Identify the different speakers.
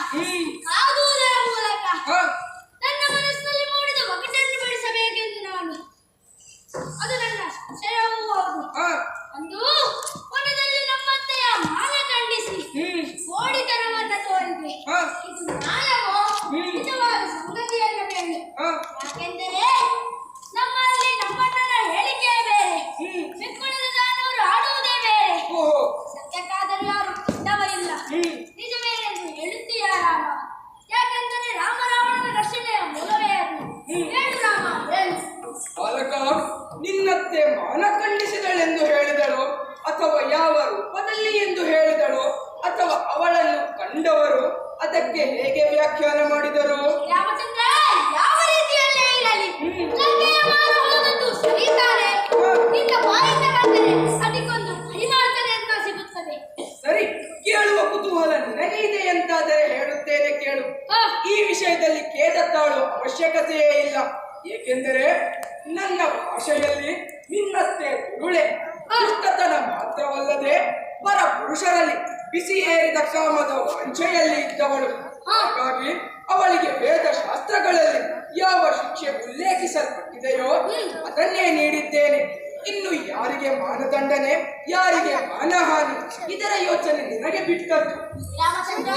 Speaker 1: ಆಗುವುದರ ಮೂಲಕ ನನ್ನ ಮನಸ್ಸಿನಲ್ಲಿ ಮೂಡಿದ ಒಗಟನ್ನು ಬಿಡಿಸಬೇಕೆಂದು ನಾನು ಅದು ನನ್ನ ಸಂಶಯವೂ ಹೌದು. ಅಂದು ವನದಲ್ಲಿ ನಮ್ಮತ್ತೆಯ ಮಾನ ಖಂಡಿಸಿ ಕೋಡಿತನವನ್ನ ತೋರಿದೆ. ಇದು ನ್ಯಾಯವೋ ನಿಜವಾದ ಸಂಗತಿಯನ್ನು ಹೇಳಿ. ಯಾಕೆಂದರೆ ನಮ್ಮಲ್ಲಿ ನಮ್ಮಣ್ಣನ ಹೇಳಿಕೆ ಬೇರೆ, ಬೆಕ್ಕುಳದ ದಾನವರು ಆಡುವುದೇ ಬೇರೆ. ಸತ್ಯಕ್ಕಾದರೂ ಯಾರು ಇದ್ದವರಿಲ್ಲ, ನಿಜವೇನೆಂದು ಹೇಳುತ್ತೀಯಾರಾಮ? ಯಾಕೆಂದರೆ ರಾಮರಾವಣನ ರಕ್ಷಣೆಯ ಮೂಲವೇ ಅದು. ಹೇಳು ರಾಮ, ಹೇಳು.
Speaker 2: ಬಾಲಕ, ನಿನ್ನತ್ತೆ ಮಾನ ಖಂಡಿಸಿದಳೆಂದು ಹೇಳಿದಳು ಅಥವಾ ಯಾವ ರೂಪದಲ್ಲಿ ಎಂದು ಹೇಳಿದಳು ಅಥವಾ ಅವಳನ್ನು ಕಂಡವರು ಅದಕ್ಕೆ ಹೇಗೆ ವ್ಯಾಖ್ಯಾನ ಮಾಡಿದರು?
Speaker 1: ರಾಮಚಂದ್ರ, ಯಾವ ರೀತಿಯಲ್ಲೇ ಇರಲಿ ಲಂಕೆಯ ಮಾನ ಹೋದದ್ದು ಸರಿ ತಾನೆ. ನಿನ್ನ ಬಾಯಿಂದ ಬಂದರೆ ಅದಕ್ಕೊಂದು ಪರಿಮಾರ್ಜನೆ ಅಂತ ಸಿಗುತ್ತದೆ.
Speaker 2: ಸರಿ, ಕೇಳುವ ಕುತೂಹಲ ನಿನಗೆ ಇದೆ ಎಂತಾದರೆ ಹೇಳುತ್ತೇನೆ ಕೇಳು. ಈ ವಿಷಯದಲ್ಲಿ ಖೇದ ತಾಳುವ ಅವಶ್ಯಕತೆಯೇ ಇಲ್ಲ. ಏಕೆಂದರೆ ನನ್ನ ಭಾಷೆಯಲ್ಲಿ ನಿನ್ನತ್ತೆ ಗುರುಳೆ ದುಷ್ಟತನ ಮಾತ್ರವಲ್ಲದೆ ಪರ ಪುರುಷರಲ್ಲಿ ಬಿಸಿ ಏರಿದ ಕಾಮದ ವಂಚೆಯಲ್ಲಿ ಇದ್ದವಳು. ಹಾಗಾಗಿ ಅವಳಿಗೆ ವೇದ ಶಾಸ್ತ್ರಗಳಲ್ಲಿ ಯಾವ ಶಿಕ್ಷೆ ಉಲ್ಲೇಖಿಸಲ್ಪಟ್ಟಿದೆಯೋ ಅದನ್ನೇ ನೀಡಿದ್ದೇನೆ. ಇನ್ನು ಯಾರಿಗೆ ಮಾನದಂಡನೆ, ಯಾರಿಗೆ ಮಾನಹಾನಿ, ಇದರ ಯೋಚನೆ ನಿನಗೆ ಬಿಟ್ಟದ್ದು.
Speaker 1: ರಾಮಚಂದ್ರ,